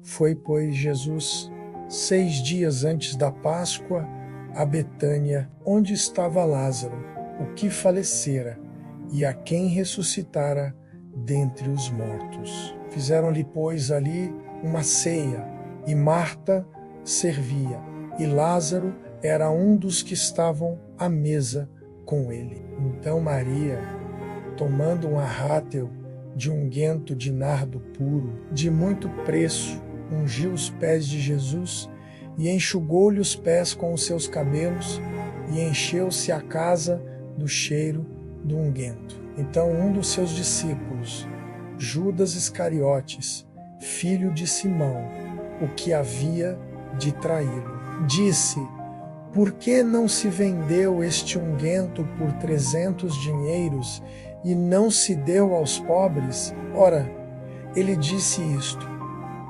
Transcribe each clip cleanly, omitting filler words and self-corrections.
Foi, pois, Jesus 6 dias antes da Páscoa a Betânia, onde estava Lázaro, o que falecera, e a quem ressuscitara dentre os mortos. Fizeram-lhe, pois, ali uma ceia, e Marta servia, e Lázaro era um dos que estavam à mesa com ele. Então Maria, tomando um arrátel de unguento de nardo puro, de muito preço, ungiu os pés de Jesus e enxugou-lhe os pés com os seus cabelos, e encheu-se a casa do cheiro do unguento. Então um dos seus discípulos, Judas Iscariotes, filho de Simão, o que havia de traí-lo, disse: por que não se vendeu este unguento por 300 dinheiros e não se deu aos pobres? Ora, ele disse isto,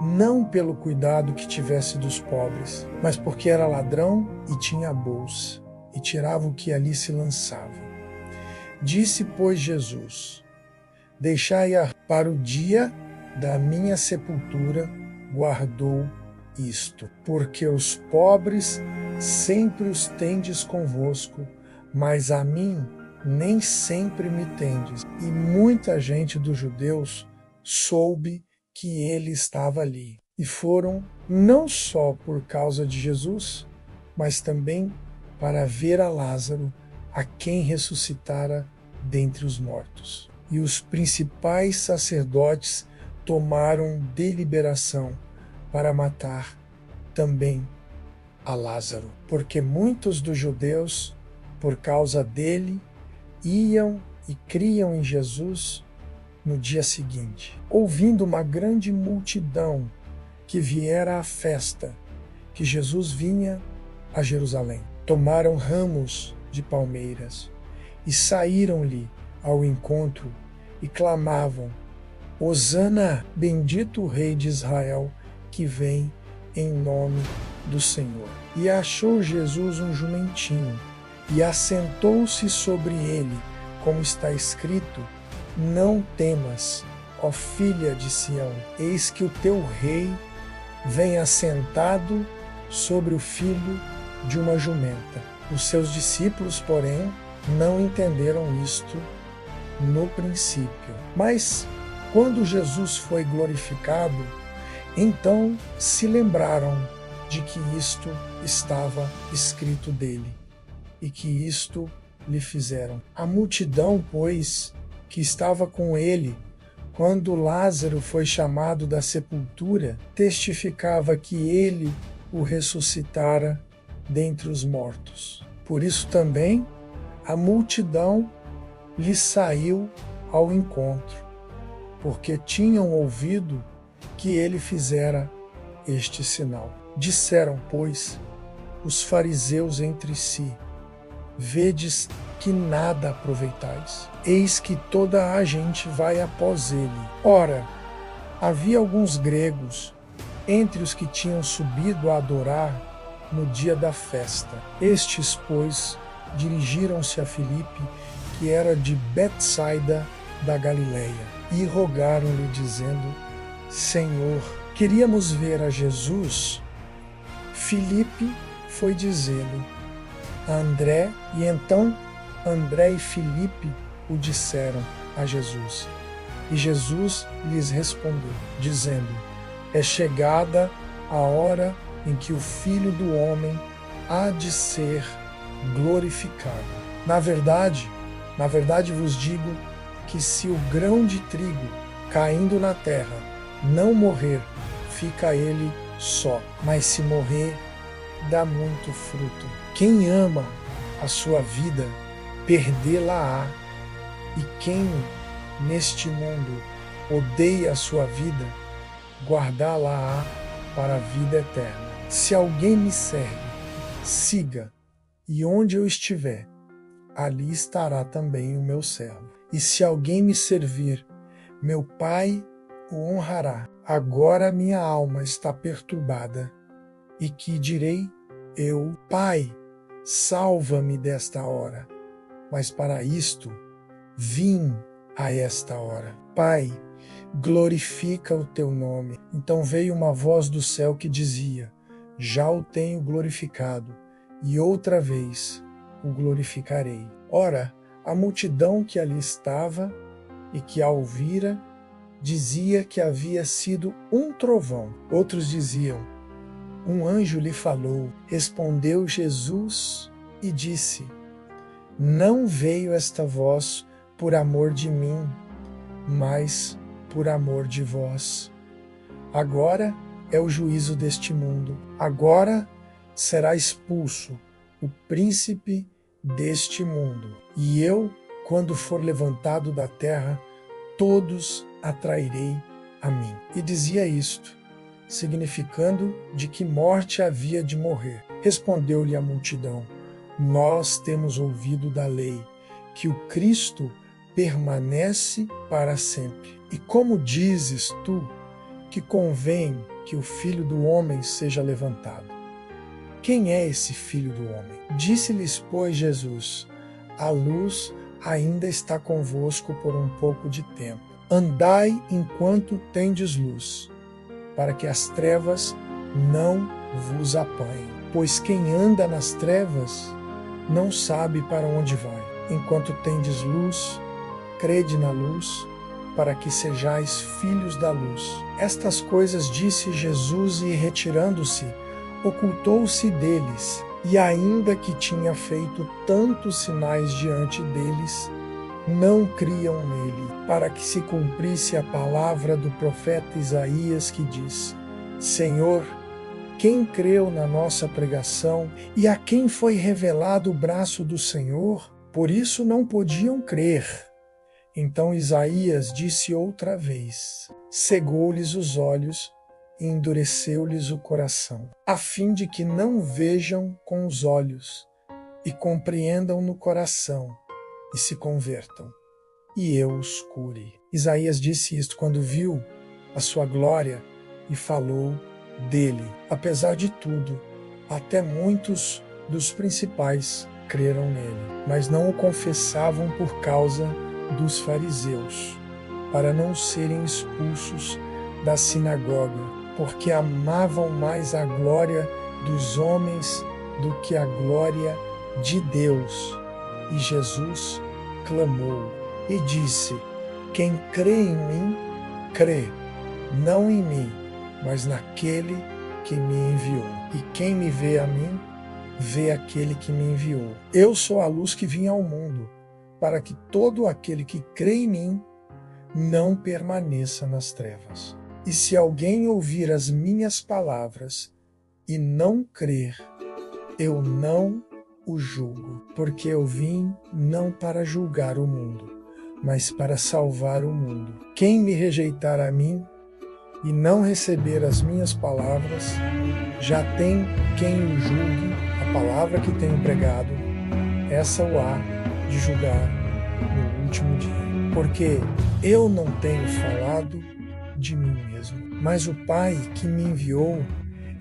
não pelo cuidado que tivesse dos pobres, mas porque era ladrão e tinha a bolsa, e tirava o que ali se lançava. Disse, pois, Jesus: deixai-a para o dia da minha sepultura, guardou isto, porque os pobres sempre os tendes convosco, mas a mim nem sempre me tendes. E muita gente dos judeus soube que ele estava ali. E foram não só por causa de Jesus, mas também para ver a Lázaro, a quem ressuscitara dentre os mortos. E os principais sacerdotes tomaram deliberação para matar também a Lázaro, porque muitos dos judeus, por causa dele, iam e criam em Jesus no dia seguinte. Ouvindo uma grande multidão que viera à festa, que Jesus vinha a Jerusalém, tomaram ramos de palmeiras e saíram-lhe ao encontro e clamavam: Hosana, bendito o Rei de Israel, que vem em nome do Senhor. E achou Jesus um jumentinho, e assentou-se sobre ele, como está escrito: não temas, ó filha de Sião, eis que o teu rei vem assentado sobre o filho de uma jumenta. Os seus discípulos, porém, não entenderam isto no princípio. Mas, quando Jesus foi glorificado, então se lembraram de que isto estava escrito dele, e que isto lhe fizeram. A multidão, pois, que estava com ele, quando Lázaro foi chamado da sepultura, testificava que ele o ressuscitara dentre os mortos. Por isso também a multidão lhe saiu ao encontro, porque tinham ouvido que ele fizera este sinal. Disseram, pois, os fariseus entre si: vedes que nada aproveitais. Eis que toda a gente vai após ele. Ora, havia alguns gregos entre os que tinham subido a adorar no dia da festa. Estes, pois, dirigiram-se a Filipe, que era de Betsaida da Galileia, e rogaram-lhe, dizendo: Senhor, queríamos ver a Jesus. Filipe foi dizê-lo a André, e então André e Filipe o disseram a Jesus. E Jesus lhes respondeu, dizendo: é chegada a hora em que o Filho do Homem há de ser glorificado. Na verdade vos digo que se o grão de trigo caindo na terra não morrer, fica ele só, mas se morrer, dá muito fruto. Quem ama a sua vida, perdê-la-á, e quem neste mundo odeia a sua vida, guardá-la-á para a vida eterna. Se alguém me serve, siga, e onde eu estiver, ali estará também o meu servo. E se alguém me servir, meu Pai o honrará. Agora minha alma está perturbada, e que direi eu? Pai, salva-me desta hora. Mas para isto vim a esta hora. Pai, glorifica o teu nome. Então veio uma voz do céu que dizia: já o tenho glorificado, e outra vez o glorificarei. Ora, a multidão que ali estava e que a ouvira dizia que havia sido um trovão. Outros diziam: um anjo lhe falou. Respondeu Jesus e disse: não veio esta voz por amor de mim, mas por amor de vós. Agora é o juízo deste mundo. Agora será expulso o príncipe deste mundo. E eu, quando for levantado da terra, todos atrairei a mim. E dizia isto, significando de que morte havia de morrer. Respondeu-lhe a multidão: nós temos ouvido da lei que o Cristo permanece para sempre. E como dizes tu que convém que o Filho do Homem seja levantado? Quem é esse Filho do Homem? Disse-lhes, pois, Jesus: a luz ainda está convosco por um pouco de tempo. Andai enquanto tendes luz, para que as trevas não vos apanhem. Pois quem anda nas trevas não sabe para onde vai. Enquanto tendes luz, crede na luz, para que sejais filhos da luz. Estas coisas disse Jesus e, retirando-se, ocultou-se deles. E ainda que tinha feito tantos sinais diante deles, não criam nele, para que se cumprisse a palavra do profeta Isaías, que diz: Senhor, quem creu na nossa pregação e a quem foi revelado o braço do Senhor? Por isso não podiam crer. Então Isaías disse outra vez: cegou-lhes os olhos e endureceu-lhes o coração, a fim de que não vejam com os olhos e compreendam no coração e se convertam, e eu os cure. Isaías disse isto quando viu a sua glória e falou dele. Apesar de tudo, até muitos dos principais creram nele, mas não o confessavam por causa dos fariseus, para não serem expulsos da sinagoga, porque amavam mais a glória dos homens do que a glória de Deus. E Jesus clamou e disse: quem crê em mim, crê, não em mim, mas naquele que me enviou. E quem me vê a mim, vê aquele que me enviou. Eu sou a luz que vim ao mundo, para que todo aquele que crê em mim não permaneça nas trevas. E se alguém ouvir as minhas palavras e não crer, eu não o julgo, porque eu vim não para julgar o mundo, mas para salvar o mundo. Quem me rejeitar a mim e não receber as minhas palavras, já tem quem o julgue. A palavra que tenho pregado, essa o há de julgar no último dia. Porque eu não tenho falado de mim mesmo, mas o Pai que me enviou,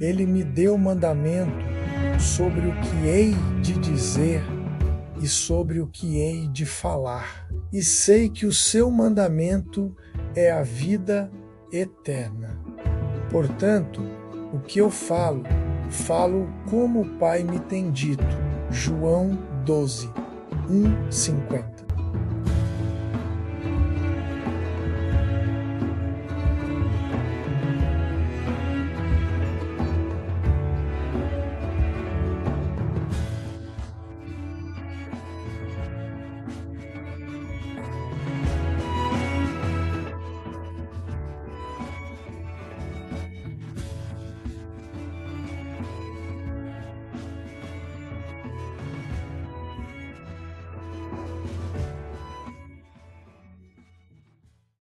ele me deu mandamento sobre o que hei de dizer e sobre o que hei de falar. E sei que o seu mandamento é a vida eterna. Portanto, o que eu falo como o Pai me tem dito. João 12, 1:50.